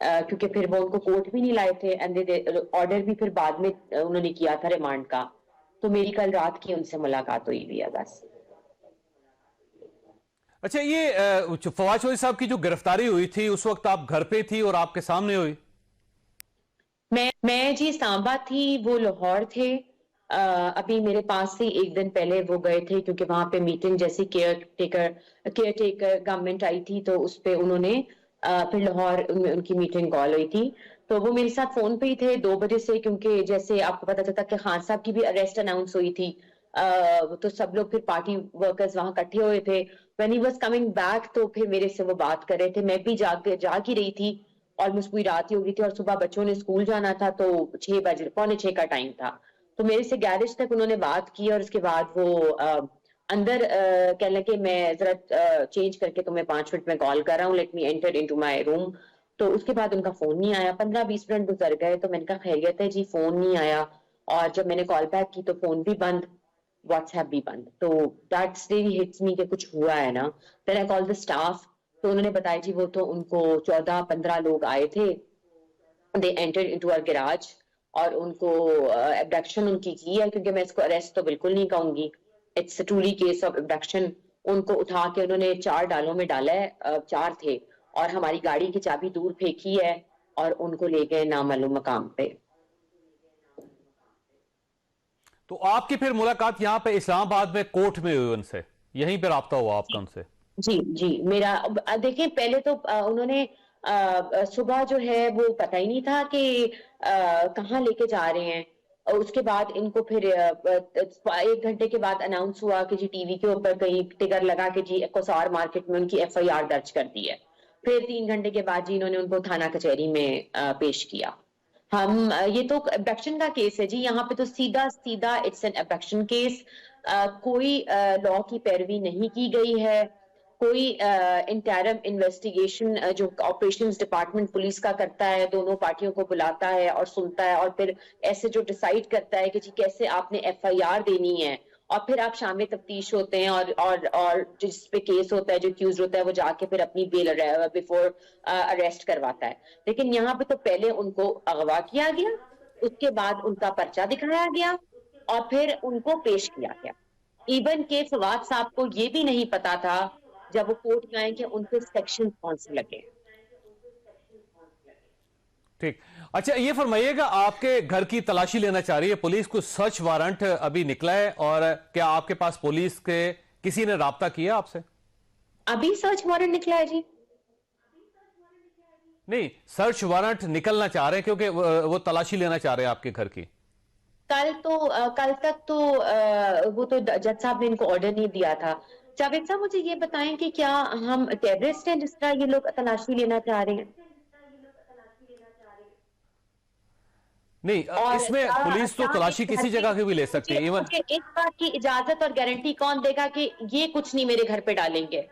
کیونکہ پھر وہ ان کو کورٹ بھی نہیں لائے تھے اینڈ آرڈر بھی پھر بعد میں انہوں نے کیا تھا ریمانڈ کا. تو میری کل رات کی ان سے ملاقات ہوئی بھی ہے بس. اچھا، یہ فواد چودھری صاحب کی جو گرفتاری ہوئی تھی اس وقت آپ گھر پہ تھی اور آپ کے سامنے ہوئی؟ میں جی اسلام آباد تھی، وہ لاہور تھے. ابھی میرے پاس سے ایک دن پہلے وہ گئے تھے کیونکہ وہاں پہ میٹنگ جیسی کیئر ٹیکر گورنمنٹ آئی تھی تو اس پہ انہوں نے پھر لاہور ان کی میٹنگ کال ہوئی تھی. تو وہ میرے ساتھ فون پہ ہی تھے 2 بجے سے، کیونکہ جیسے آپ کو پتا چلتا کہ خان صاحب کی بھی اریسٹ اناؤنس ہوئی تھی تو سب لوگ پھر پارٹی ورکرز وہاں اکٹھے ہوئے تھے. when he was coming back تو پھر میرے سے وہ بات کر رہے تھے. میں بھی جاگ ہی رہی تھی، آلموسٹ پوری رات ہی ہو گئی تھی اور صبح بچوں نے اسکول جانا تھا تو 6 بجے 5:45 کا ٹائم تھا. تو میرے سے گیرج تک انہوں نے بات کی اور اس کے بعد وہ اندر کہنے لگے میں ذرا چینج کر کے تمہیں 5 منٹ میں کال کر رہا ہوں، لیٹ می انٹر انٹو مائی روم. تو اس کے بعد ان کا فون نہیں آیا. 15-20 منٹ گزر گئے تو میں نے کہا خیریت ہے جی، فون نہیں آیا. اور جب میں نے کال بیک کی تو فون بھی بند، واٹس ایپ بھی بند. تو دیٹس ریلی ہٹس می کہ کچھ ہوا ہے نا. دین آئی کال دی اسٹاف تو انہوں نے بتایا جی وہ تو ان کو 14-15 لوگ آئے تھے، دے انٹرڈ انٹو آور گراج اور ان کو ابڈکشن ان کی ہے، کیونکہ میں اس کو اریسٹ تو بالکل نہیں کہوں گی، it's truly case of abduction. ان کو اٹھا کے انہوں نے 4 ڈالوں میں ڈالا ہے، 4 تھے، اور ہماری گاڑی کی چابی دور پھینکی ہے اور ان کو لے گئے نامعلوم مقام پہ. تو آپ کی پھر ملاقات یہاں پہ اسلام آباد میں کورٹ میں ہوئی ان سے، یہیں پہ رابطہ ہوا آپ کا ان سے؟ جی میرا دیکھیں پہلے تو انہوں نے صبح جو ہے وہ پتہ ہی نہیں تھا کہ کہاں لے کے جا رہے ہیں. اور اس کے بعد ان کو پھر 1 گھنٹے کے بعد اناؤنس ہوا کہ جی ٹی وی کے اوپر کہیں ٹگر لگا کہ جی کوسار مارکیٹ میں ان کی FIR درج کر دی ہے. پھر 3 گھنٹے کے بعد جی انہوں نے ان کو تھانہ کچہری میں پیش کیا. یہ تو ابڈکشن کا کیس ہے جی، یہاں پہ تو سیدھا اٹس این ابڈکشن کیس. کوئی لا کی پیروی نہیں کی گئی ہے، کوئی انٹرم انویسٹیگیشن جو آپریشنز ڈپارٹمنٹ پولیس کا کرتا ہے، دونوں پارٹیوں کو بلاتا ہے اور سنتا ہے اور پھر ایسے جو ڈیسائیڈ کرتا ہے کہ جی کیسے آپ نے FIR دینی ہے، اور پھر آپ شامل تفتیش ہوتے ہیں اور جس پہ کیس ہوتا ہے جو ایکیوزڈ ہوتا ہے وہ جا کے پھر اپنی بیل بیفور اریسٹ کرواتا ہے. لیکن یہاں پہ تو پہلے ان کو اغوا کیا گیا، اس کے بعد ان کا پرچہ دکھایا گیا اور پھر ان کو پیش کیا گیا. ایون کہ فواد صاحب کو یہ بھی نہیں پتا تھا جب وہ کورٹ میں آئے کہ ان کے سیکشن کون سے لگے. ٹھیک. اچھا یہ فرمائیے گا، آپ کے گھر کی تلاشی لینا چاہ رہی ہے پولیس، کو سرچ وارنٹ ابھی نکلا ہے، اور کیا آپ کے پاس پولیس کے کسی نے رابطہ کیا آپ سے؟ ابھی سرچ وارنٹ نکلا ہے جی؟ نہیں، سرچ وارنٹ نکلنا چاہ رہے ہیں کیونکہ وہ تلاشی لینا چاہ رہے ہیں آپ کے گھر کی. کل تک تو وہ تو جج صاحب نے ان کو آرڈر نہیں دیا تھا. جاوید صاحب مجھے یہ بتائیں کہ کیا ہم ٹیررسٹ ہیں جس طرح یہ لوگ تلاشی لینا چاہ رہے ہیں؟ نہیں، اس میں پولیس تو تلاشی کسی جگہ کی بھی لے سکتی ہے. ایون اس بات کی اجازت اور گارنٹی کون دے گا کہ یہ کچھ نہیں میرے گھر پہ ڈالیں گے؟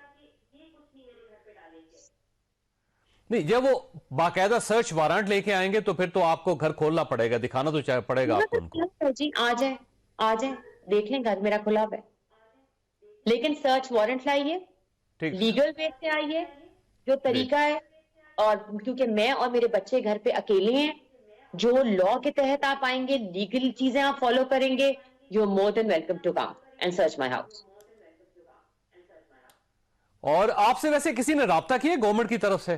نہیں، جب وہ باقاعدہ سرچ وارنٹ لے کے آئیں گے تو پھر تو آپ کو گھر کھولنا پڑے گا، دکھانا تو پڑے گا آپ کو ان کو. جی آ جائیں دیکھ لیں، گھر میرا کھلا ہوا ہے، لیکن سرچ وارنٹ لائیے، لیگل وے سے آئیے جو طریقہ ہے. اور کیونکہ میں اور میرے بچے گھر پہ اکیلے ہیں، جو لا کے تحت آپ آئیں گے، لیگل چیزیں آپ فالو کریں گے، you are more than welcome to come and search my house. اور آپ سے ویسے کسی نے رابطہ کیا گورنمنٹ کی طرف سے؟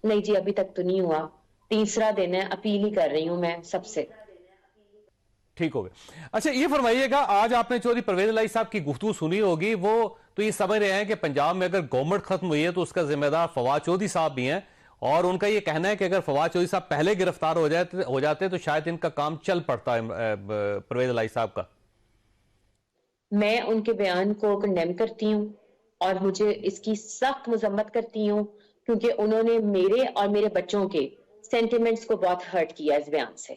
نہیں جی، ابھی تک تو نہیں ہوا. 3 دن ہے، اپیل ہی کر رہی ہوں میں سب سے. ٹھیک ہو گیا. اچھا یہ فرمائیے گا، آج آپ نے چودھری پرویز الہی صاحب کی گفتگو سنی ہوگی، وہ تو یہ سمجھ رہے ہیں کہ پنجاب میں اگر گورنمنٹ ختم ہوئی ہے تو اس کا ذمہ دار فواد چودھری صاحب بھی ہیں، اور ان کا یہ کہنا ہے کہ اگر فواد چودھری صاحب پہلے گرفتار ہو جاتے تو شاید ان کا کام چل پڑتا ہے پرویز الہی صاحب کا. میں ان کے بیان کو کنڈیم کرتی ہوں اور مجھے اس کی سخت مذمت کرتی ہوں، کیونکہ انہوں نے میرے اور میرے بچوں کے سینٹیمنٹس کو بہت ہرٹ کیا اس بیان سے.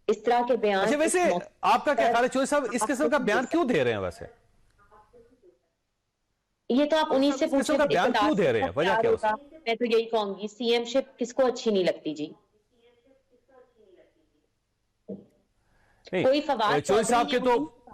اس طرح کے بیان. اچھا ویسے آپ کا کیا خیال ہے چودھری صاحب اس قسم کا بیان کیوں دے رہے ہیں؟ ویسے یہ تو آپ انہی سے پوچھیں کا بیان کیوں دے رہے ہیں، وجہ کیا ہوگا؟ میں تو یہی کہوں گی، سی ایم شپ کس کو اچھی نہیں لگتی جی؟ کوئی فواد چودھری صاحب کے تو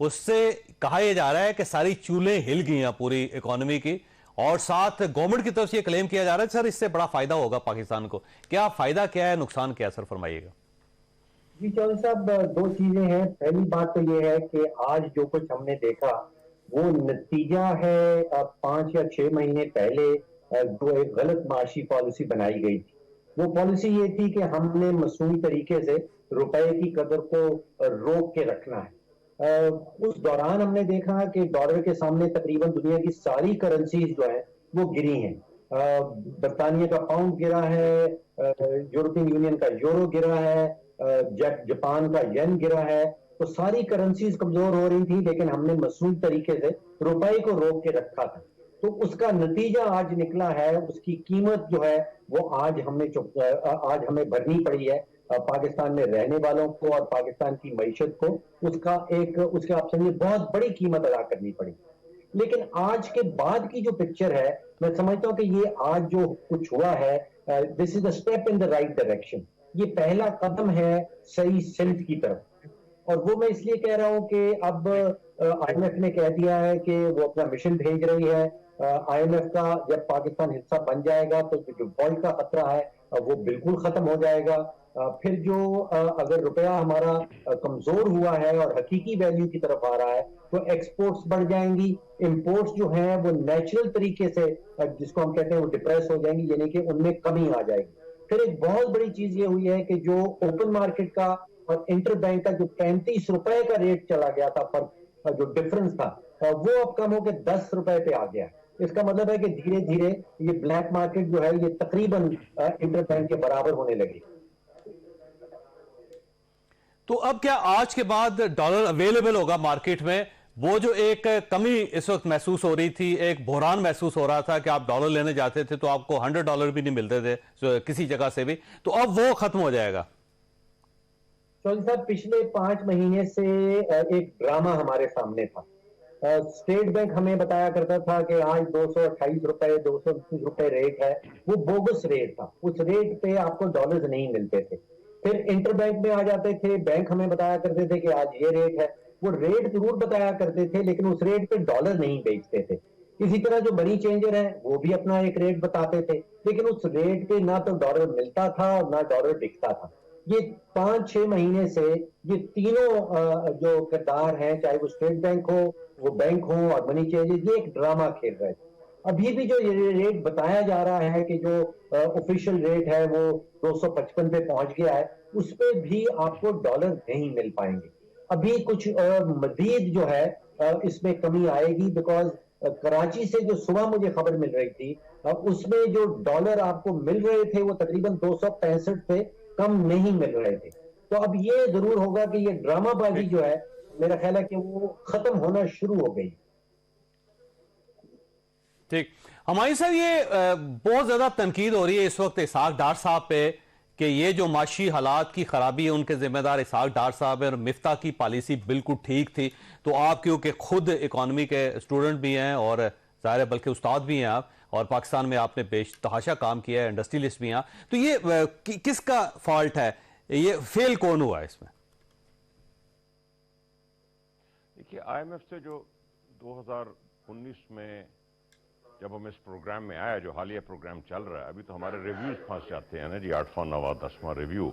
اس سے کہا یہ جا رہا ہے کہ ساری چولیں ہل گئی ہیں پوری اکانومی کی، اور ساتھ گورنمنٹ کی طرف سے یہ کلیم کیا جا رہا ہے سر اس سے بڑا فائدہ ہوگا پاکستان کو. کیا فائدہ کیا ہے، نقصان کیا ہے سر، فرمائیے گا. جی چودھری صاحب، دو چیزیں ہیں. پہلی بات تو یہ ہے کہ آج جو کچھ ہم نے دیکھا وہ نتیجہ ہے 5 یا 6 مہینے پہلے جو ایک غلط معاشی پالیسی بنائی گئی تھی. وہ پالیسی یہ تھی کہ ہم نے مصنوعی طریقے سے روپے کی قدر کو روک کے رکھنا ہے. اس دوران ہم نے دیکھا کہ ڈالر کے سامنے تقریباً دنیا کی ساری کرنسیز جو ہیں وہ گری ہیں. برطانیہ کا پاؤنڈ گرا ہے، یورپین یونین کا یورو گرا ہے، جاپان کا ین گرا ہے. تو ساری کرنسیز کمزور ہو رہی تھی، لیکن ہم نے مصنوعی طریقے سے روپے کو روک کے رکھا تھا. تو اس کا نتیجہ آج نکلا ہے، اس کی قیمت جو ہے وہ آج ہمیں بھرنی پڑی ہے پاکستان میں رہنے والوں کو اور پاکستان کی معیشت کو. اس کے آپ سمجھے بہت بڑی قیمت ادا کرنی پڑی. لیکن آج کے بعد کی جو پکچر ہے، میں سمجھتا ہوں کہ یہ آج جو کچھ ہوا ہے، this is a step in the right direction. یہ پہلا قدم ہے صحیح سمت کی طرف. اور وہ میں اس لیے کہہ رہا ہوں کہ اب آئی ایم ایف نے کہہ دیا ہے کہ وہ اپنا مشن بھیج رہی ہے. آئی ایم ایف کا جب پاکستان حصہ بن جائے گا تو جو ڈیفالٹ کا خطرہ ہے وہ بالکل ختم ہو جائے گا. پھر جو اگر روپیہ ہمارا کمزور ہوا ہے اور حقیقی ویلیو کی طرف آ رہا ہے تو ایکسپورٹس بڑھ جائیں گی، امپورٹس جو ہیں وہ نیچرل طریقے سے جس کو ہم کہتے ہیں وہ ڈپریس ہو جائیں گی، یعنی کہ ان میں کمی آ جائے گی. پھر ایک بہت بڑی چیز یہ ہوئی ہے کہ جو اوپن مارکیٹ کا اور انٹر بینک کا جو 35 روپے کا ریٹ چلا گیا تھا، فرق جو ڈفرنس تھا وہ اب کم ہو کے 10 روپے پہ آ گیا. اس کا مطلب ہے کہ دھیرے دھیرے یہ بلیک مارکیٹ جو ہے یہ تقریباً انٹر بینک کے برابر ہونے لگی. تو اب کیا آج کے بعد ڈالر اویلیبل ہوگا مارکیٹ میں؟ وہ جو ایک کمی اس وقت محسوس ہو رہی تھی، ایک بحران محسوس ہو رہا تھا کہ آپ ڈالر لینے جاتے تھے تو آپ کو $100 بھی نہیں ملتے تھے کسی جگہ سے بھی، تو اب وہ ختم ہو جائے گا؟ چودھری صاحب، پچھلے 5 مہینے سے ایک ڈرامہ ہمارے سامنے تھا. اسٹیٹ بینک ہمیں بتایا کرتا تھا کہ آج 228 روپے 229 روپے ریٹ ہے. وہ بوگس ریٹ تھا، اس ریٹ پہ آپ کو ڈالرز نہیں ملتے تھے. پھر انٹر بینک میں آ جاتے تھے، بینک ہمیں بتایا کرتے تھے کہ آج یہ ریٹ ہے. وہ ریٹ ضرور بتایا کرتے تھے لیکن اس ریٹ پہ ڈالر نہیں بیچتے تھے. اسی طرح جو منی چینجر ہیں وہ بھی اپنا ایک ریٹ بتاتے تھے، لیکن اس ریٹ پہ نہ تو ڈالر ملتا تھا اور نہ ڈالر بکتا تھا. یہ 5-6 مہینے سے یہ تینوں جو کردار ہیں، چاہے وہ اسٹیٹ بینک ہو، وہ بینک ہو اور منی چینجر، یہ ایک ڈرامہ کھیل رہے تھے. ابھی بھی جو یہ ریٹ بتایا جا رہا ہے کہ جو آفیشیل ریٹ ہے وہ 255 پہ پہنچ گیا ہے، اس پہ بھی آپ کو ڈالر نہیں مل پائیں گے. ابھی کچھ مزید جو ہے اس میں کمی آئے گی، بیکاز کراچی سے جو صبح مجھے خبر مل رہی تھی اس میں جو ڈالر آپ کو مل رہے تھے وہ تقریباً 265 سے کم نہیں مل رہے تھے. تو اب یہ ضرور ہوگا کہ یہ ڈرامہ بازی جو ہے میرا خیال ہے کہ وہ ختم ہونا شروع ہو گئی. ٹھیک. ہماری صاحب یہ بہت زیادہ تنقید ہو رہی ہے اس وقت اسحاق ڈار صاحب پہ کہ یہ جو معاشی حالات کی خرابی ہے ان کے ذمہ دار اسحاق ڈار صاحب ہیں، اور مفتاح کی پالیسی بالکل ٹھیک تھی. تو آپ کیونکہ خود اکانومی کے اسٹوڈنٹ بھی ہیں اور ظاہر ہے بلکہ استاد بھی ہیں آپ، اور پاکستان میں آپ نے بیش تحاشا کام کیا ہے، انڈسٹریلسٹ بھی ہیں، تو یہ کس کا فالٹ ہے؟ یہ فیل کون ہوا ہے اس میں؟ دیکھیے، آئی ایم ایف سے جو 2019 میں جب ہم اس پروگرام میں آیا، جو حالیہ پروگرام چل رہا ہے، ابھی تو ہمارے ریویوز پھنس جاتے ہیں نا جی، 8واں 9واں 10واں ریویو،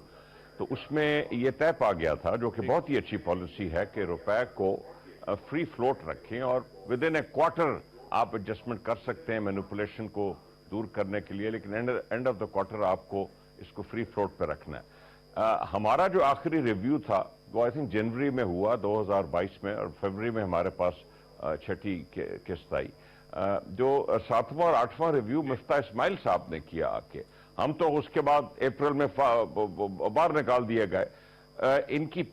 تو اس میں یہ طے پا گیا تھا، جو کہ بہت ہی اچھی پالیسی ہے، کہ روپے کو فری فلوٹ رکھیں اور ود ان اے کوارٹر آپ ایڈجسٹمنٹ کر سکتے ہیں مینوپولیشن کو دور کرنے کے لیے، لیکن اینڈ آف دا کوارٹر آپ کو اس کو فری فلوٹ پہ رکھنا ہے. ہمارا جو آخری ریویو تھا وہ آئی تھنک جنوری میں ہوا 2022 میں، اور فیبری میں ہمارے پاس 6ٹھی قسط آئی. جو 7واں اور 8واں ریویو مفتاح اسماعیل صاحب نے کیا آ کے، ہم تو اس کے بعد اپریل میں باہر نکال دیے گئے. ان کی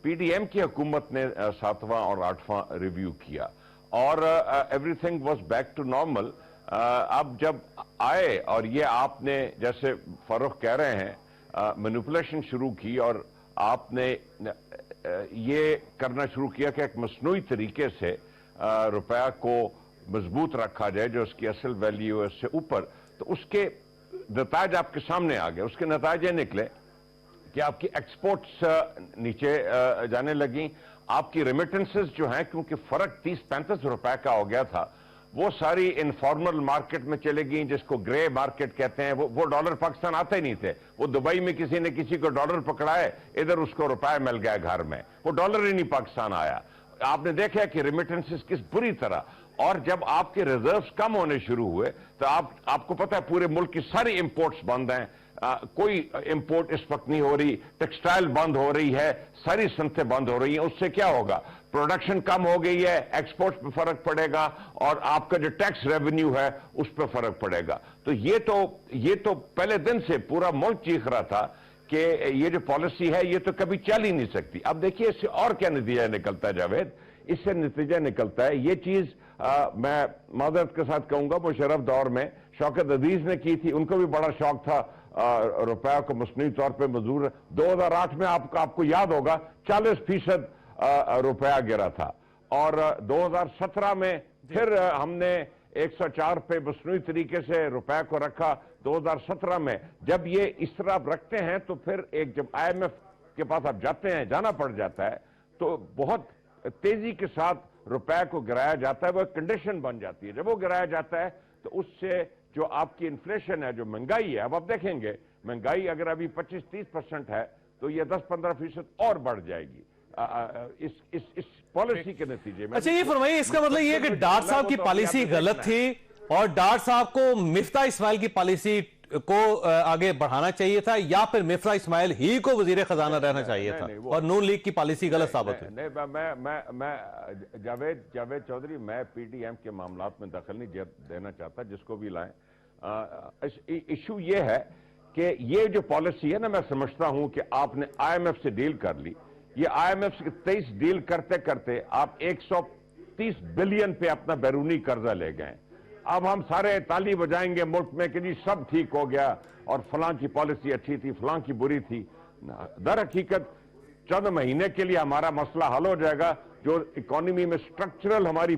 پی ڈی ایم کی حکومت نے 7واں اور 8واں ریویو کیا اور everything was back to normal. اب جب آئے اور یہ آپ نے جیسے فاروق کہہ رہے ہیں مینوپولیشن شروع کی، اور آپ نے یہ کرنا شروع کیا کہ ایک مصنوعی طریقے سے روپیہ کو مضبوط رکھا جائے جو اس کی اصل ویلیو ہے اس سے اوپر، تو اس کے نتائج آپ کے سامنے آ گئے. اس کے نتائج یہ نکلے کہ آپ کی ایکسپورٹس نیچے جانے لگیں، آپ کی ریمیٹنسز جو ہیں کیونکہ فرق 30-35 روپے کا ہو گیا تھا وہ ساری انفارمل مارکیٹ میں چلے گئیں جس کو گرے مارکیٹ کہتے ہیں. وہ ڈالر پاکستان آتے ہی نہیں تھے. وہ دبئی میں کسی نے کسی کو ڈالر پکڑائے ادھر اس کو روپے مل گیا گھر میں, وہ ڈالر ہی نہیں پاکستان آیا. آپ نے دیکھا کہ ریمیٹنسز کس بری طرح, اور جب آپ کے ریزروز کم ہونے شروع ہوئے تو آپ کو پتہ ہے پورے ملک کی ساری امپورٹس بند ہیں. کوئی امپورٹ اس وقت نہیں ہو رہی, ٹیکسٹائل بند ہو رہی ہے, ساری صنعتیں بند ہو رہی ہیں. اس سے کیا ہوگا؟ پروڈکشن کم ہو گئی ہے, ایکسپورٹ پہ فرق پڑے گا اور آپ کا جو ٹیکس ریونیو ہے اس پہ فرق پڑے گا. تو یہ تو پہلے دن سے پورا ملک چیخ رہا تھا کہ یہ جو پالیسی ہے یہ تو کبھی چل ہی نہیں سکتی. اب دیکھیے اس سے اور کیا نتیجہ نکلتا ہے جاوید. اس سے نتیجہ نکلتا ہے یہ چیز میں معذرت کے ساتھ کہوں گا مشرف دور میں شوکت عزیز نے کی تھی, ان کو بھی بڑا شوق تھا روپے کو مصنوعی طور پہ مزدور. 2008 میں آپ کو یاد ہوگا 40% روپیہ گرا تھا, اور 2017 میں پھر ہم نے 104 پہ مصنوعی طریقے سے روپے کو رکھا. 2017 میں جب یہ اس طرح رکھتے ہیں تو پھر ایک جب IMF کے پاس آپ جانا پڑ جاتا ہے تو بہت تیزی کے ساتھ روپے کو گرایا جاتا ہے. وہ ایک کنڈیشن بن جاتی ہے. جب وہ گرایا جاتا ہے تو اس سے جو آپ کی انفلیشن ہے, جو مہنگائی ہے, اب آپ دیکھیں گے مہنگائی اگر ابھی 25-30% ہے تو یہ 10-15% اور بڑھ جائے گی اس پالیسی کے نتیجے میں. اچھا یہ فرمائیے, اس کا مطلب یہ کہ ڈاٹ صاحب کی پالیسی غلط تھی اور ڈاٹ صاحب کو مفتاح اسماعیل کی پالیسی کو آگے بڑھانا چاہیے تھا, یا پھر مفتاح اسماعیل ہی کو وزیر خزانہ رہنا چاہیے تھا اور نون لیگ کی پالیسی غلط ثابت ہوئی؟ میں جاوید چودھری, میں پی ڈی ایم کے معاملات میں دخل نہیں دینا چاہتا, جس کو بھی لائیں. ایشو یہ ہے کہ یہ جو پالیسی ہے نا, میں سمجھتا ہوں کہ آپ نے IMF سے ڈیل کر لی. یہ IMF سے 23 ڈیل کرتے کرتے آپ 130 بلین پہ اپنا بیرونی قرضہ لے گئے. اب ہم سارے تالی بجائیں گے ملک میں کہ جی سب ٹھیک ہو گیا اور فلاں کی پالیسی اچھی تھی, فلاں کی بری تھی. در حقیقت چند مہینے کے لیے ہمارا مسئلہ حل ہو جائے گا. جو اکانومی میں سٹرکچرل ہماری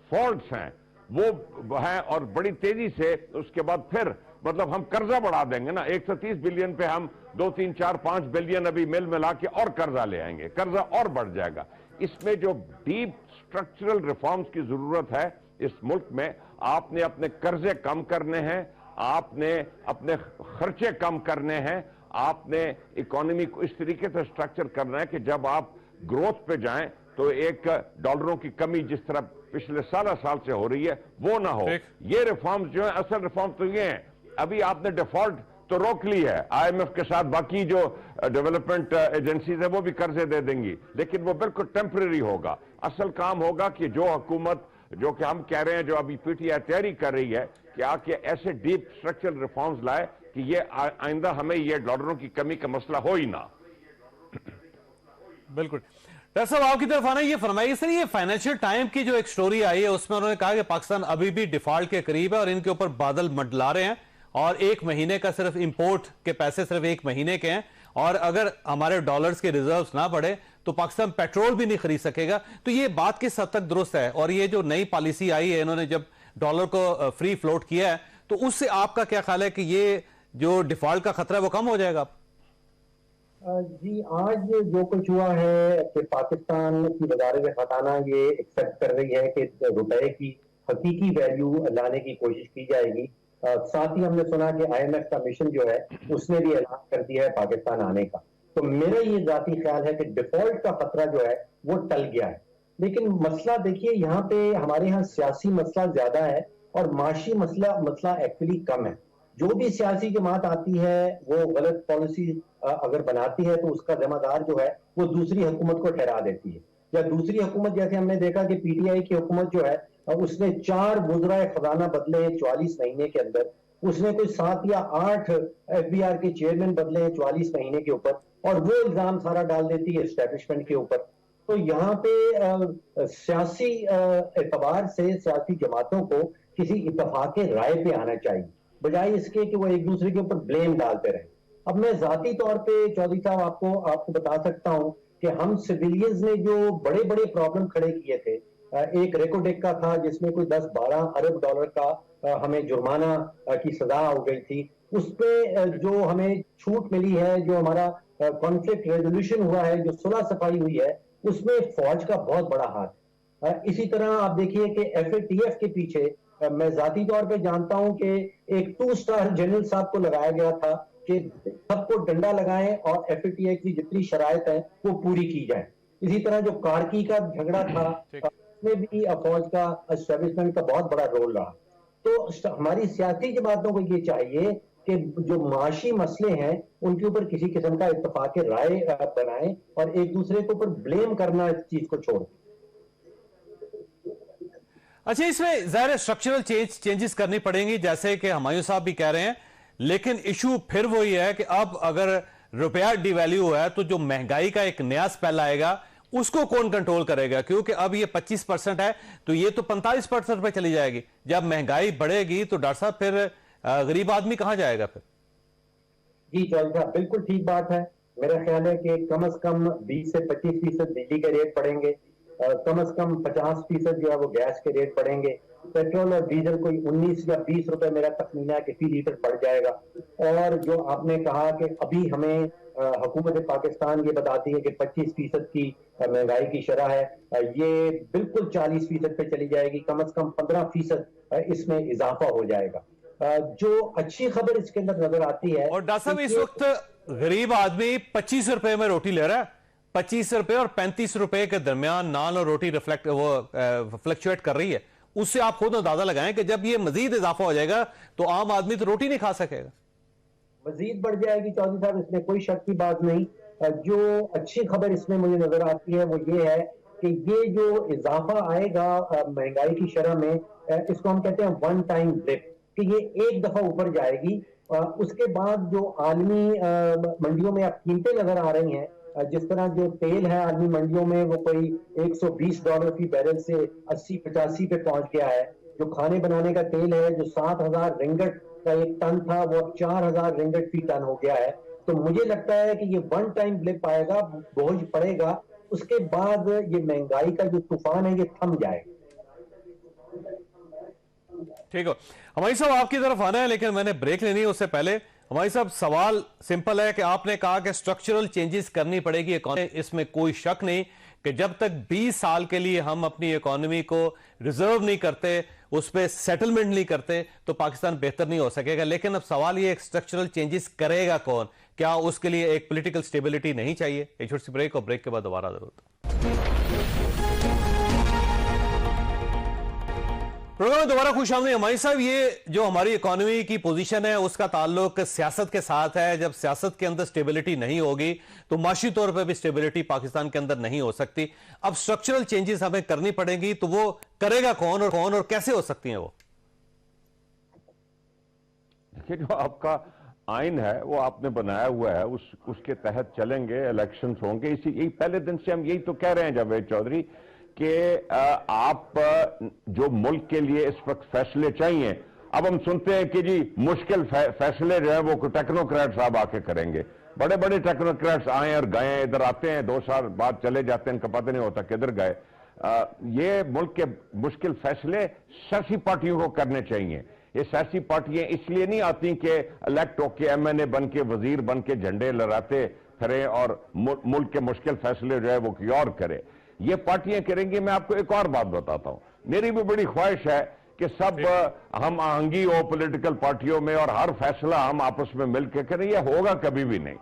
فالٹس ہیں وہ ہیں, اور بڑی تیزی سے اس کے بعد پھر مطلب ہم قرضہ بڑھا دیں گے نا. 130 بلین پہ ہم 2, 3, 4, 5 بلین ابھی ملا کے اور قرضہ لے آئیں گے, قرضہ اور بڑھ جائے گا. اس میں جو ڈیپ سٹرکچرل ریفارمز کی ضرورت ہے اس ملک میں, آپ نے اپنے قرضے کم کرنے ہیں, آپ نے اپنے خرچے کم کرنے ہیں, آپ نے اکانومی کو اس طریقے سے سٹرکچر کرنا ہے کہ جب آپ گروتھ پہ جائیں تو ایک ڈالروں کی کمی جس طرح پچھلے سال سے ہو رہی ہے وہ نہ ہو. یہ ریفارمز جو ہیں اصل ریفارمز تو یہ ہیں. ابھی آپ نے ڈیفالٹ تو روک لی ہے IMF کے ساتھ, باقی جو ڈیولپمنٹ ایجنسیز ہیں وہ بھی قرضے دے دیں گی, لیکن وہ بالکل ٹیمپریری ہوگا. اصل کام ہوگا کہ جو حکومت, جو کہ ہم کہہ رہے ہیں, جو ابھی PTI تیاری کر رہی ہے کہ آ کے ایسے ڈیپ سٹرکچرل ریفارمز لائے کہ یہ آئندہ ہمیں یہ ڈالروں کی کمی کا مسئلہ ہو ہی نہ. بالکل. ڈاکٹر صاحب آپ کی طرف آنا, یہ فرمائیے سر, یہ فائنینشیل ٹائم کی جو ایک سٹوری آئی ہے اس میں انہوں نے کہا کہ پاکستان ابھی بھی ڈیفالٹ کے قریب ہے اور ان کے اوپر بادل منڈلا رہے ہیں, اور 1 مہینے کا صرف امپورٹ کے پیسے صرف 1 مہینے کے ہیں, اور اگر ہمارے ڈالرز کے ریزروز نہ بڑھے تو پاکستان پیٹرول بھی نہیں خرید سکے گا. تو یہ بات کس حد تک درست ہے؟ اور یہ جو نئی پالیسی آئی ہے, انہوں نے جب ڈالر کو فری فلوٹ کیا ہے, تو اس سے آپ کا کیا خیال ہے کہ یہ جو ڈیفالٹ کا خطرہ ہے وہ کم ہو جائے گا؟ جی, آج جو کچھ ہوا ہے کہ پاکستان کی وزارت خزانہ یہ ایکسپٹ کر رہی ہے کہ روپے کی حقیقی ویلیو لانے کی کوشش کی جائے گی. ساتھ ہی ہم نے سنا کہ IMF کا مشن جو ہے اس نے بھی اعلان کر دیا ہے پاکستان آنے کا. تو میرا یہ ذاتی خیال ہے کہ ڈیفالٹ کا خطرہ جو ہے وہ ٹل گیا ہے. لیکن مسئلہ دیکھیے, یہاں پہ ہمارے ہاں سیاسی مسئلہ زیادہ ہے اور معاشی مسئلہ ایکچولی کم ہے. جو بھی سیاسی جماعت آتی ہے وہ غلط پالیسی اگر بناتی ہے تو اس کا ذمہ دار جو ہے وہ دوسری حکومت کو ٹھہرا دیتی ہے, یا دوسری حکومت, جیسے ہم نے دیکھا کہ PTI کی حکومت جو ہے اس نے 4 وزرائے خزانہ بدلے ہیں 44 مہینے کے اندر, اس نے کوئی 7 یا 8 FBR کے چیئرمین بدلے ہیں 44 مہینے کے اوپر, اور وہ الزام سارا ڈال دیتی ہے اسٹیبلشمنٹ کے اوپر. تو یہاں پہ سیاسی اعتبار سے سیاسی جماعتوں کو کسی اتفاق رائے پہ آنا چاہیے, بجائے اس کے کہ وہ ایک دوسرے کے اوپر بلیم ڈالتے رہیں. اب میں ذاتی طور پہ چودھری صاحب آپ کو بتا سکتا ہوں کہ ہم سویلینز نے جو بڑے بڑے پرابلم کھڑے کیے تھے, ایک ریکوڈیک کا تھا جس میں کوئی 10-12 ارب ڈالر کا ہمیں جرمانہ کی سزا ہو گئی تھی. اس پہ جو ہمیں چھوٹ ملی ہے, جو ہمارا کانفلکٹ ریزولوشن ہوا ہے, جو صلح صفائی ہوئی ہے, اس میں فوج کا بہت بڑا ہاتھ ہے. اسی طرح آپ دیکھیے کہ FATF کے پیچھے میں ذاتی طور پہ جانتا ہوں کہ ایک 2 اسٹار جنرل صاحب کو لگایا گیا تھا کہ سب کو ڈنڈا لگائیں اور FATF کی جتنی شرائط ہیں وہ پوری کی جائیں. اسی طرح جو کارکی کا جھگڑا تھا اس میں بھی فوج کا اسٹیبلشمنٹ کا بہت بڑا رول رہا. تو ہماری سیاسی جماعتوں کو یہ چاہیے کہ جو معاشی مسئلے ہیں ان کے اوپر کسی قسم کا اتفاق رائے بنائیں اور ایک دوسرے کے اوپر بلیم کرنا اس چیز کو چھوڑ. اچھا، اس میں ظاہر اسٹرکچرل چینجز کرنی پڑیں گی جیسے کہ ہمایوں صاحب بھی کہہ رہے ہیں، لیکن ایشو پھر وہی ہے کہ اب اگر روپیہ ڈی ویلیو ہے تو جو مہنگائی کا ایک نیا سپیل آئے گا اس کو کون کنٹرول کرے گا؟ کیونکہ اب یہ 25% ہے تو یہ تو 45% پہ چلی جائے گی. جب مہنگائی بڑھے گی تو ڈاکٹر صاحب پھر غریب آدمی کہاں جائے گا پھر؟ جی چودھری صاحب بالکل ٹھیک بات ہے. میرا خیال ہے کہ کم از کم 20 سے 25% بجلی کے ریٹ پڑیں گے، کم از کم 50% جو ہے وہ گیس کے ریٹ پڑیں گے. پیٹرول اور ڈیزل کوئی 19 یا 20 روپے میرا تخمینہ ہے کہ فی لیٹر پڑ جائے گا. اور جو آپ نے کہا کہ ابھی ہمیں حکومت پاکستان یہ بتاتی ہے کہ 25% کی مہنگائی کی شرح ہے، یہ بالکل 40% پہ چلی جائے گی. کم از کم 15% اس میں اضافہ ہو جائے گا. جو اچھی خبر اس کے اندر نظر آتی ہے، اور ڈاکٹر صاحب اس وقت غریب آدمی 25 روپے میں روٹی لے رہا ہے، 25 روپے اور 35 روپے کے درمیان نان اور روٹی فلکچویٹ کر رہی ہے. اس سے آپ خود اندازہ لگائیں کہ جب یہ مزید اضافہ ہو جائے گا تو عام آدمی تو روٹی نہیں کھا سکے گا. مزید بڑھ جائے گی چودھری صاحب، اس میں کوئی شک کی بات نہیں. جو اچھی خبر اس میں مجھے نظر آتی ہے وہ یہ ہے کہ یہ جو اضافہ آئے گا مہنگائی کی شرح میں، اس کو ہم کہتے ہیں ون ٹائم بلپ، کہ یہ ایک دفعہ اوپر جائے گی. اس کے بعد جو عالمی منڈیوں میں اب قیمتیں نظر آ رہی ہیں، جس طرح جو تیل ہے عالمی منڈیوں میں وہ کوئی $120 فی بیرل سے 80-85 پہ پہنچ گیا ہے. جو کھانے بنانے کا تیل ہے جو 7,000 رنگٹ کا ایک ٹن تھا وہ 4,000 رنگٹ فی ٹن ہو گیا ہے. تو مجھے لگتا ہے کہ یہ ون ٹائم بلپ آئے گا، بوجھ پڑے گا، اس کے بعد یہ مہنگائی کا جو طوفان ہے یہ تھم جائے گا. ٹھیک ہو ہماری صاحب آپ کی طرف آنا ہے، لیکن میں نے بریک لینی ہے. اس سے پہلے ہماری صاحب سوال سمپل ہے کہ آپ نے کہا کہ اسٹرکچرل چینجز کرنی پڑے گی اکانومی. اس میں کوئی شک نہیں کہ جب تک 20 سال کے لیے ہم اپنی اکانومی کو ریزرو نہیں کرتے، اس پہ سیٹلمنٹ نہیں کرتے تو پاکستان بہتر نہیں ہو سکے گا. لیکن اب سوال یہ اسٹرکچرل چینجز کرے گا کون؟ کیا اس کے لیے ایک پولیٹیکل سٹیبلٹی نہیں چاہیے؟ ایک چھوٹی سی بریک، اور بریک کے بعد دوبارہ ضرورت. پروگرام میں دوبارہ خوش آمدید. ہماری صاحب یہ جو ہماری اکانومی کی پوزیشن ہے اس کا تعلق سیاست کے ساتھ ہے. جب سیاست کے اندر سٹیبلٹی نہیں ہوگی تو معاشی طور پہ بھی سٹیبلٹی پاکستان کے اندر نہیں ہو سکتی. اب اسٹرکچرل چینجز ہمیں کرنی پڑیں گی تو وہ کرے گا کون اور کیسے ہو سکتی ہیں وہ؟ دیکھیے جو آپ کا آئین ہے وہ آپ نے بنایا ہوا ہے، اس کے تحت چلیں گے، الیکشنز ہوں گے. یہی پہلے دن سے ہم یہی تو کہہ رہے ہیں جاوید چودھری کہ آپ جو ملک کے لیے اس وقت فیصلے چاہیے. اب ہم سنتے ہیں کہ جی مشکل فیصلے جو ہے وہ ٹیکنوکریٹ صاحب آ کے کریں گے. بڑے بڑے ٹیکنوکریٹس آئیں اور گئے، ادھر آتے ہیں 2 سال بعد چلے جاتے ہیں، ان کا پتہ نہیں ہوتا کدھر گئے. یہ ملک کے مشکل فیصلے سیاسی پارٹیوں کو کرنے چاہیے. یہ سیاسی پارٹیاں اس لیے نہیں آتی کہ الیکٹ ہو کے MNA بن کے وزیر بن کے جھنڈے لہراتے پھریں اور ملک کے مشکل فیصلے جو ہے وہ کوئی اور کرے. یہ پارٹیاں کریں گی. میں آپ کو ایک اور بات بتاتا ہوں، میری بھی بڑی خواہش ہے کہ سب ہم آہنگی ہو پولیٹیکل پارٹیوں میں اور ہر فیصلہ ہم آپس میں مل کے کریں. یہ ہوگا کبھی بھی نہیں.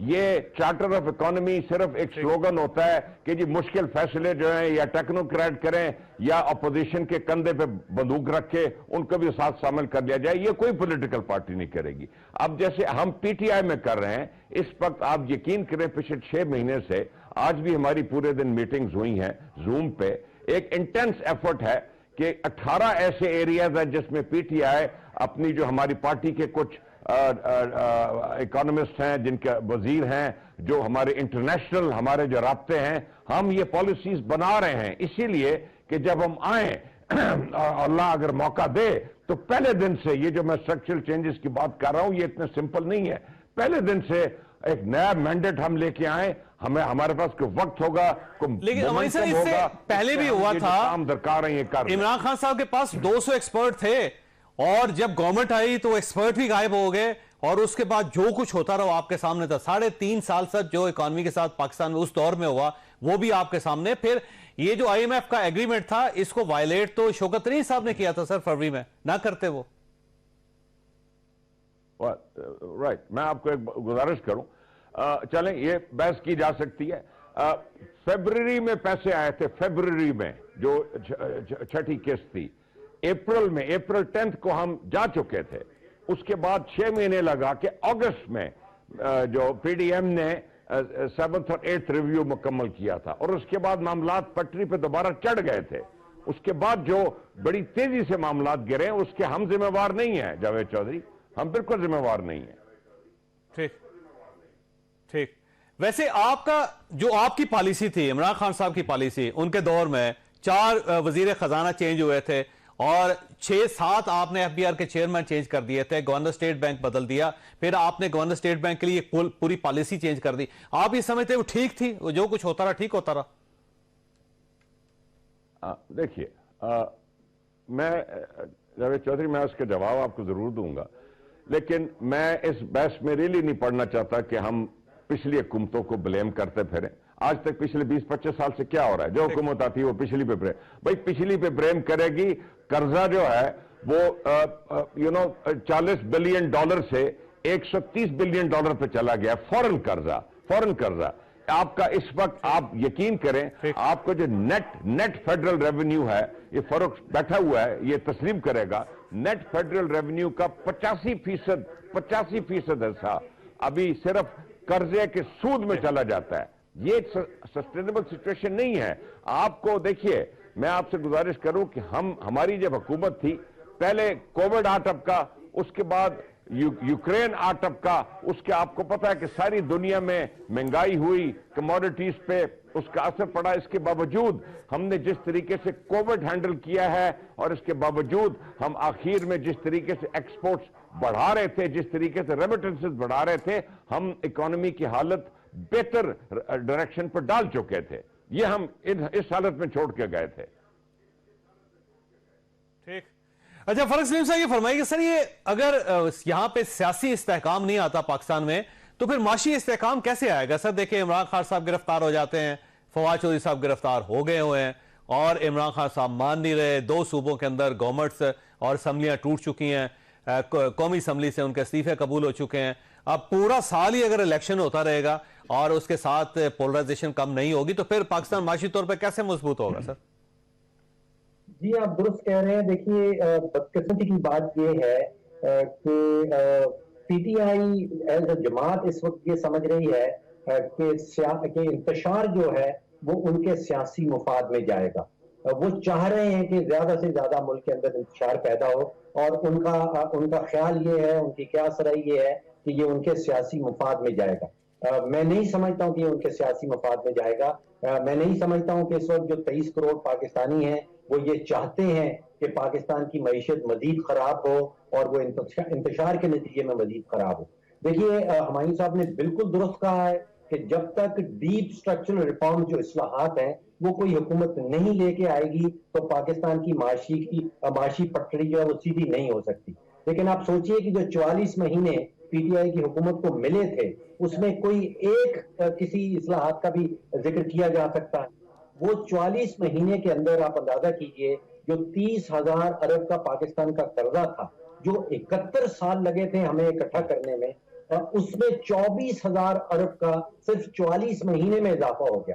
یہ چارٹر آف اکانومی صرف ایک سلوگن ہوتا ہے کہ جی مشکل فیصلے جو ہیں یا ٹیکنوکریٹ کریں یا اپوزیشن کے کندھے پہ بندوق رکھ کے ان کو بھی ساتھ شامل کر لیا جائے. یہ کوئی پولیٹیکل پارٹی نہیں کرے گی. اب جیسے ہم PTI میں کر رہے ہیں اس وقت، آپ یقین کریں پچھلے 6 مہینے سے آج بھی ہماری پورے دن میٹنگز ہوئی ہیں زوم پہ. ایک انٹینس ایفرٹ ہے کہ 18 ایسے ایریاز ہیں جس میں PTI اپنی جو ہماری پارٹی کے کچھ اکانومسٹ ہیں، جن کے وزیر ہیں، جو ہمارے انٹرنیشنل ہمارے جو رابطے ہیں، ہم یہ پالیسیز بنا رہے ہیں اسی لیے کہ جب ہم آئیں اللہ اگر موقع دے تو پہلے دن سے یہ جو میں اسٹرکچرل چینجز کی بات کر رہا ہوں یہ اتنا سمپل نہیں ہے. پہلے دن سے ایک نیا مینڈیٹ ہم لے کے آئیں. ہمارے پاس کوئی وقت ہوگا، لیکن ہماری صاحب اس سے پہلے بھی ہوا تھا. عمران خان صاحب کے پاس 200 ایکسپرٹ تھے اور جب گورنمنٹ آئی تو ایکسپرٹ بھی غائب ہو گئے اور اس کے بعد جو کچھ ہوتا رہا آپ کے سامنے تھا. 3.5 سال سے جو اکانومی کے ساتھ پاکستان میں اس دور میں ہوا وہ بھی آپ کے سامنے. پھر یہ جو IMF کا ایگریمنٹ تھا اس کو وائلیٹ تو شوکت ترین صاحب نے کیا تھا سر فروری میں, نہ کرتے وہ. رائٹ, میں آپ کو ایک گزارش کروں, چلیں یہ بحث کی جا سکتی ہے. فیبرری میں پیسے آئے تھے, فیبرری میں جو چھٹی قسط تھی. اپریل میں, اپریل 10 کو ہم جا چکے تھے. اس کے بعد 6 مہینے لگا کہ اگست میں جو پی ڈی ایم نے 7th اور 8th ریویو مکمل کیا تھا, اور اس کے بعد معاملات پٹری پہ دوبارہ چڑھ گئے تھے. اس کے بعد جو بڑی تیزی سے معاملات گرے اس کے ہم ذمہ وار نہیں ہیں جاوید چودھری, ہم بالکل ذمہ وار نہیں ہیں. ٹھیک ٹھیک. ویسے آپ کا جو آپ کی پالیسی تھی, عمران خان صاحب کی پالیسی, ان کے دور میں 4 وزیر خزانہ چینج ہوئے تھے اور 6-7 آپ نے FBR کے چیئرمین چینج کر دیے تھے, گورنر اسٹیٹ بینک بدل دیا, پھر آپ نے گورنر اسٹیٹ بینک کے لیے پوری پالیسی چینج کر دی. آپ یہ سمجھتے وہ ٹھیک تھی, جو کچھ ہوتا رہا ٹھیک ہوتا رہا؟ دیکھیے, میں جاوید چودھری میں اس کا جواب آپ کو ضرور دوں گا, لیکن میں اس بحث میں ریلی نہیں پڑھنا چاہتا کہ ہم پچھلی حکومتوں کو بلیم کرتے پھریں. آج تک پچھلے 20-25 سال سے کیا ہو رہا ہے؟ جو حکومت آتی ہے وہ پچھلی پہ بریم, بھائی پچھلی پہ بریم کرے گی. قرضہ جو ہے وہ $40 بلین سے $130 بلین پہ چلا گیا, فورن قرضہ. آپ کا اس وقت آپ یقین کریں, آپ کو جو نیٹ فیڈرل ریونیو ہے, یہ فروخت بیٹھا ہوا ہے, یہ تسلیم کرے گا, نیٹ فیڈرل ریونیو کا 85% حصہ ابھی صرف قرضے کے سود میں چلا جاتا ہے. یہ سسٹینیبل سچویشن نہیں ہے. آپ کو دیکھیے, میں آپ سے گزارش کروں کہ ہماری جب حکومت تھی, پہلے کووڈ آٹپ کا, اس کے بعد یوکرین آٹپ کا, اس کے آپ کو پتا ہے کہ ساری دنیا میں مہنگائی ہوئی, کموڈیٹیز پہ اس کا اثر پڑا. اس کے باوجود ہم نے جس طریقے سے کووڈ ہینڈل کیا ہے, اور اس کے باوجود ہم آخر میں جس طریقے سے ایکسپورٹس بڑھا رہے تھے, جس طریقے سے ریمیٹنسز بڑھا رہے تھے, ہم اکانومی کی حالت بہتر ڈائریکشن پر ڈال چکے تھے. یہ ہم اس حالت میں چھوڑ کے گئے تھے. ٹھیک. اچھا فرق سلیم صاحب یہ فرمائیے کہ سر, یہ اگر یہاں پہ سیاسی استحکام نہیں آتا پاکستان میں, تو پھر معاشی استحکام کیسے آئے گا؟ سر دیکھیں, عمران خان صاحب گرفتار ہو جاتے ہیں, فواد چودھری صاحب گرفتار ہو گئے ہوئے ہیں, اور عمران خان صاحب مان نہیں رہے. 2 صوبوں کے اندر گورنمنٹس اور اسمبلیاں ٹوٹ چکی ہیں, قومی اسمبلی سے ان کے استعفے قبول ہو چکے ہیں. اب پورا سال ہی اگر الیکشن ہوتا رہے گا اور اس کے ساتھ پولرائزیشن کم نہیں ہوگی, تو پھر پاکستان معاشی طور پہ کیسے مضبوط ہوگا سر؟ جی آپ درست کہہ رہے ہیں. دیکھیے بدقسمتی کی بات یہ ہے کہ P T I as a جماعت اس وقت یہ سمجھ رہی ہے کہ انتشار جو ہے وہ ان کے سیاسی مفاد میں جائے گا. وہ چاہ رہے ہیں کہ زیادہ سے زیادہ ملک کے اندر انتشار پیدا ہو, اور ان کا خیال یہ ہے, ان کی قیاس رائے یہ ہے کہ یہ ان کے سیاسی مفاد میں جائے گا. میں نہیں سمجھتا ہوں کہ یہ ان کے سیاسی مفاد میں جائے گا. میں نہیں سمجھتا ہوں کہ اس وقت جو 23 کروڑ پاکستانی ہیں وہ یہ چاہتے ہیں کہ پاکستان کی معیشت مزید خراب ہو اور وہ انتشار کے نتیجے میں مزید خراب ہو. دیکھیے ہمایوں صاحب نے بالکل درست کہا ہے کہ جب تک ڈیپ سٹرکچرل ریفارم جو اصلاحات ہیں وہ کوئی حکومت نہیں لے کے آئے گی, تو پاکستان کی معاشی پٹڑی جو ہے وہ سیدھی نہیں ہو سکتی. لیکن آپ سوچئے کہ جو 44 مہینے پی ٹی آئی کی حکومت کو ملے تھے, اس میں کوئی ایک کسی اصلاحات کا بھی ذکر کیا جا سکتا ہے؟ وہ 44 مہینے کے اندر آپ اندازہ کیجئے, جو 30,000 ارب کا پاکستان کا قرضہ تھا, جو 71 سال لگے تھے ہمیں اکٹھا کرنے میں, اس میں 24,000 ارب کا صرف 44 مہینے میں اضافہ ہو گیا.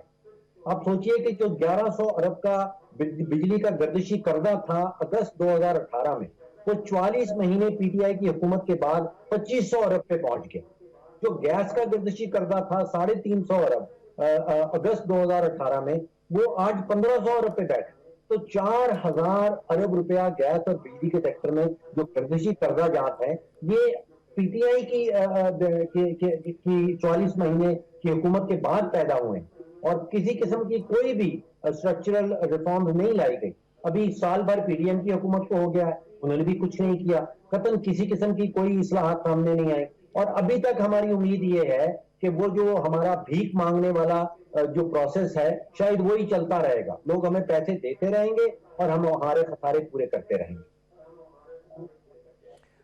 آپ سوچئے کہ جو 1100 ارب کا بجلی کا گردشی قرضہ تھا اگست 2018 میں, وہ 44 مہینے پی ٹی آئی کی حکومت کے بعد 2500 ارب پہ پہنچ گیا. جو گیس کا گردشی قرضہ تھا 350 ارب اگست 2018 میں, وہ آج 1500 ارب پہ بیٹھا. تو 4000 ارب روپیہ گیس اور بجلی کے سیکٹر میں جو گردشی قرضہ جات ہیں, یہ پی ٹی آئی کی 44 مہینے کی حکومت کے بعد پیدا ہوئے ہیں, اور کسی قسم کی کوئی بھی اسٹرکچرل ریفارمز نہیں لائی گئی. ابھی سال بھر پی ڈی ایم کی حکومت کو ہو گیا ہے, انہوں نے بھی کچھ نہیں کیا, قطعاً کسی قسم کی کوئی اصلاحات سامنے نہیں آئی. اور ابھی تک ہماری امید یہ ہے کہ وہ جو ہمارا بھیک مانگنے والا جو پروسیس ہے شاید وہی چلتا رہے گا. لوگ ہمیں پیسے دیتے رہیں گے اور ہم ہمارے خسارے پورے کرتے رہیں گے.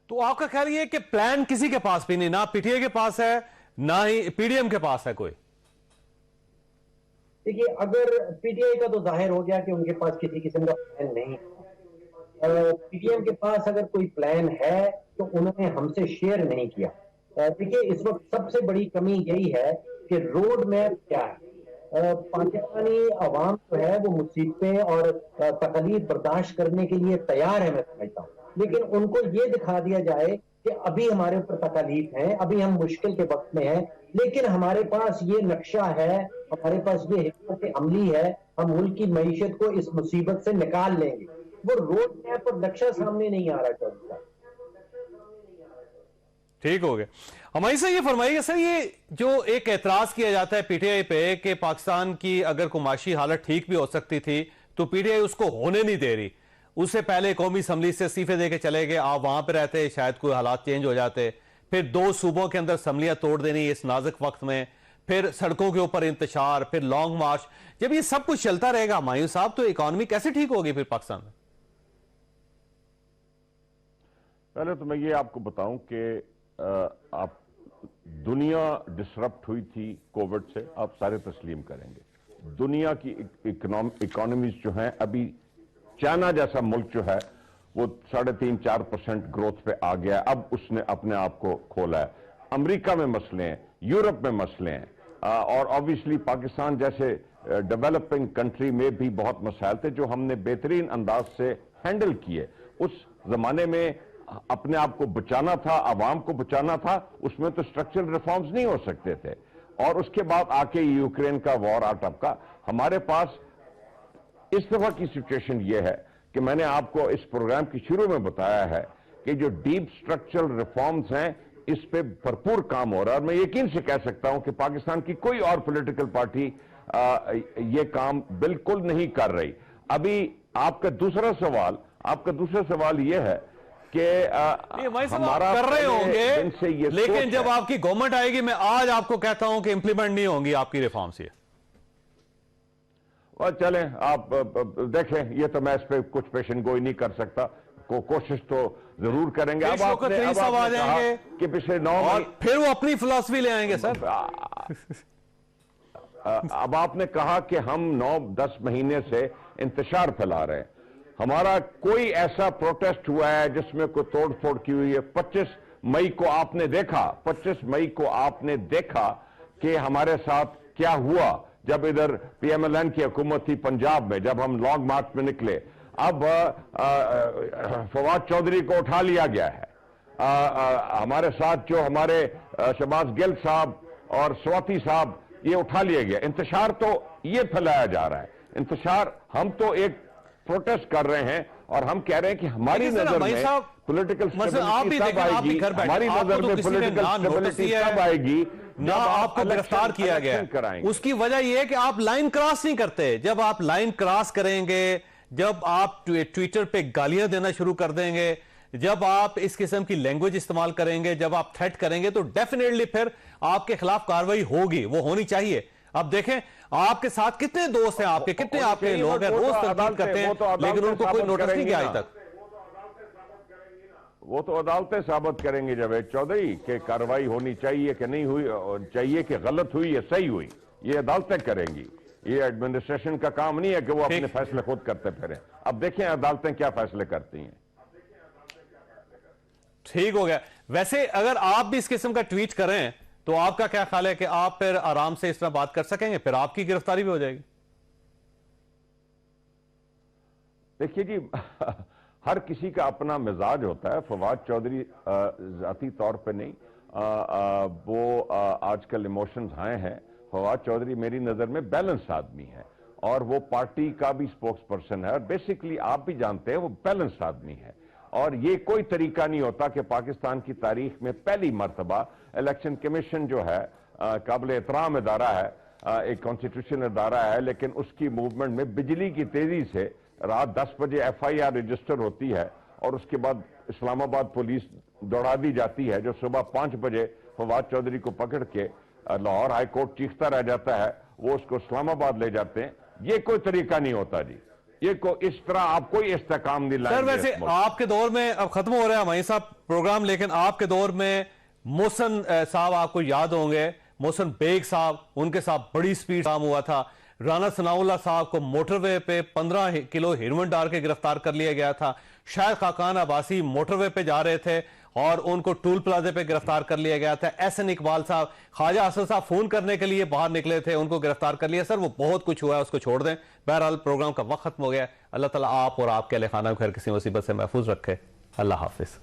تو آپ کا خیال یہ ہے کہ پلان کسی کے پاس بھی نہیں, نہ پی ٹی آئی کے پاس ہے نہ ہی پی ڈی ایم کے پاس ہے کوئی؟ دیکھیے, اگر پی ٹی آئی کا تو ظاہر ہو گیا کہ ان کے پاس کسی قسم کا پلان نہیں, پی ٹی ایم کے پاس اگر کوئی پلان ہے تو انہوں نے ہم سے شیئر نہیں کیا. دیکھیے, اس وقت سب سے بڑی کمی یہی ہے کہ روڈ میپ کیا ہے. پاکستانی عوام جو ہے وہ مصیبتیں اور تکالیف برداشت کرنے کے لیے تیار ہے, میں سمجھتا ہوں, لیکن ان کو یہ دکھا دیا جائے کہ ابھی ہمارے اوپر تکالیف ہیں, ابھی ہم مشکل کے وقت میں ہیں, لیکن ہمارے پاس یہ نقشہ ہے, ہمارے پاس یہ حکمت عملی ہے, ہم ملک کی معیشت کو اس مصیبت سے نکال لیں گے. وہ روڈ میپ اور نقشہ سامنے نہیں آ رہا چاہتا. ٹھیک ہو گیا. ہماری سے یہ فرمائیے گا سر, یہ جو ایک اعتراض کیا جاتا ہے پی ٹی آئی پہ کہ پاکستان کی اگر کوئی معاشی حالت ٹھیک بھی ہو سکتی تھی تو پی ٹی آئی اس کو ہونے نہیں دے رہی. اس سے پہلے قومی اسمبلی سے استعفے دے کے چلے گئے, آپ وہاں پہ رہتے شاید کوئی حالات چینج ہو جاتے. پھر 2 صوبوں کے اندر اسمبلیاں توڑ دینی اس نازک وقت میں, پھر سڑکوں کے اوپر انتشار, پھر لانگ مارچ. جب یہ سب کچھ چلتا رہے گا مایوس صاحب, تو اکانومی کیسے ٹھیک ہوگی پھر پاکستان میں؟ پہلے تو میں یہ آپ کو بتاؤں کہ آپ دنیا ڈسرپٹ ہوئی تھی کووڈ سے, آپ سارے تسلیم کریں گے. دنیا کی اکانومیز جو ہیں, ابھی چائنا جیسا ملک جو ہے وہ 3.5-4% گروتھ پہ آ گیا, اب اس نے اپنے آپ کو کھولا ہے. امریکہ میں مسئلے ہیں, یورپ میں مسئلے ہیں, اور obviously پاکستان جیسے ڈیولپنگ کنٹری میں بھی بہت مسائل تھے جو ہم نے بہترین انداز سے ہینڈل کیے. اس زمانے میں اپنے آپ کو بچانا تھا, عوام کو بچانا تھا, اس میں تو اسٹرکچرل ریفارمز نہیں ہو سکتے تھے. اور اس کے بعد آ کے یوکرین کا وار آ ٹپکا. ہمارے پاس اس دفعہ کی سچویشن یہ ہے کہ میں نے آپ کو اس پروگرام کی شروع میں بتایا ہے کہ جو ڈیپ اسٹرکچرل ریفارمز ہیں اس پہ بھرپور کام ہو رہا ہے. اور میں یقین سے کہہ سکتا ہوں کہ پاکستان کی کوئی اور پولیٹیکل پارٹی یہ کام بالکل نہیں کر رہی. ابھی آپ کا دوسرا سوال یہ ہے کہ ہمارا کر رہے ہوں گے, لیکن جب آپ کی گورنمنٹ آئے گی, میں آج آپ کو کہتا ہوں کہ امپلیمنٹ نہیں ہوں گی آپ کی ریفارمز. یہ چلیں آپ دیکھیں, یہ تو میں اس پہ کچھ پیشن گوئی نہیں کر سکتا, کوشش تو ضرور کریں گے. اب آپ نے کہا کہ پچھلے 9 پھر وہ اپنی فلسفی لے آئیں گے سر. اب آپ نے کہا کہ ہم 9-10 مہینے سے انتشار پھیلا رہے ہیں. ہمارا کوئی ایسا پروٹیسٹ ہوا ہے جس میں کوئی توڑ پھوڑ کی ہوئی ہے؟ 25 مئی کو آپ نے دیکھا کہ ہمارے ساتھ کیا ہوا جب ادھر پی ایم ایل این کی حکومت تھی پنجاب میں, جب ہم لانگ مارچ میں نکلے. اب فواد چودھری کو اٹھا لیا گیا ہے. ہمارے ساتھ جو ہمارے شہباز گل صاحب اور سواتی صاحب, یہ اٹھا لیا گیا. انتشار تو یہ پھیلایا جا رہا ہے. انتشار, ہم تو ایک پروٹیسٹ کر رہے ہیں اور ہم کہہ رہے ہیں کہ ہماری نظر میں پولیٹیکل سٹیبلٹی تب آئے گی, ہماری نظر میں پولیٹیکل سٹیبلٹی تب آئے گی نہ آپ کو گرفتار کیا گیا. اس کی وجہ یہ ہے کہ آپ لائن کراس نہیں کرتے. جب آپ لائن کراس کریں گے, جب آپ ٹویٹر پہ گالیاں دینا شروع کر دیں گے, جب آپ اس قسم کی لینگویج استعمال کریں گے, جب آپ تھریٹ کریں گے, تو ڈیفینیٹلی پھر آپ کے خلاف کارروائی ہوگی, وہ ہونی چاہیے. اب دیکھیں آپ کے ساتھ کتنے دوست ہیں, آپ کے کتنے آپ کے لوگ ہیں, روز تنقید کرتے ہیں, لیکن ان کو کوئی نوٹس نہیں کیا آج تک. وہ تو عدالتیں ثابت کریں گے جاوید چودھری کہ کارروائی ہونی چاہیے کہ نہیں ہوئی چاہیے, کہ غلط ہوئی یا صحیح ہوئی, یہ عدالتیں کریں گی. یہ ایڈمنسٹریشن کا کام نہیں ہے کہ وہ اپنے فیصلے خود کرتے پھریں. اب دیکھیں عدالتیں کیا فیصلے کرتی ہیں. ٹھیک ہو گیا. ویسے اگر آپ بھی اس قسم کا ٹویٹ کریں تو آپ کا کیا خیال ہے کہ آپ پھر آرام سے اس طرح بات کر سکیں گے, پھر آپ کی گرفتاری بھی ہو جائے گی؟ دیکھیے جی, ہر کسی کا اپنا مزاج ہوتا ہے. فواد چودھری ذاتی طور پہ نہیں, وہ آج کل ایموشنز آئے ہیں. فواد چودھری میری نظر میں بیلنس آدمی ہے اور وہ پارٹی کا بھی سپوکس پرسن ہے, اور بیسیکلی آپ بھی جانتے ہیں وہ بیلنس آدمی ہے. اور یہ کوئی طریقہ نہیں ہوتا کہ پاکستان کی تاریخ میں پہلی مرتبہ الیکشن کمیشن جو ہے قابل احترام ادارہ ہے, ایک کانسٹیٹیوشن ادارہ ہے, لیکن اس کی موومنٹ میں بجلی کی تیزی سے رات 10 بجے ایف آئی آر رجسٹر ہوتی ہے اور اس کے بعد اسلام آباد پولیس دوڑا دی جاتی ہے, جو صبح 5 بجے فواد چودھری کو پکڑ کے لاہور ہائی کورٹ چیختا رہ جاتا ہے, وہ اس کو اسلام آباد لے جاتے ہیں. یہ کوئی طریقہ نہیں ہوتا جی. اس طرح آپ کوئی استحکام نہیں لائیں سر گے ویسے آپ کے دور میں اب ختم ہو رہا ہے ہماری صاحب پروگرام، لیکن آپ کے دور میں محسن صاحب آپ کو یاد ہوں گے، محسن بیگ صاحب، ان کے ساتھ بڑی سپیڈ کام ہوا تھا. رانا ثناء اللہ صاحب کو موٹر وے پہ 15 کلو ہیروئن ڈال کے گرفتار کر لیا گیا تھا. شاہد خاقان عباسی موٹر وے پہ جا رہے تھے اور ان کو ٹول پلازے پہ گرفتار کر لیا گیا تھا. ایس این اقبال صاحب، خواجہ حسن صاحب فون کرنے کے لیے باہر نکلے تھے، ان کو گرفتار کر لیا. سر وہ بہت کچھ ہوا ہے، اس کو چھوڑ دیں. بہرحال پروگرام کا وقت ختم ہو گیا. اللہ تعالیٰ آپ اور آپ کے اہل خانہ کو خیر کسی مصیبت سے محفوظ رکھے. اللہ حافظ.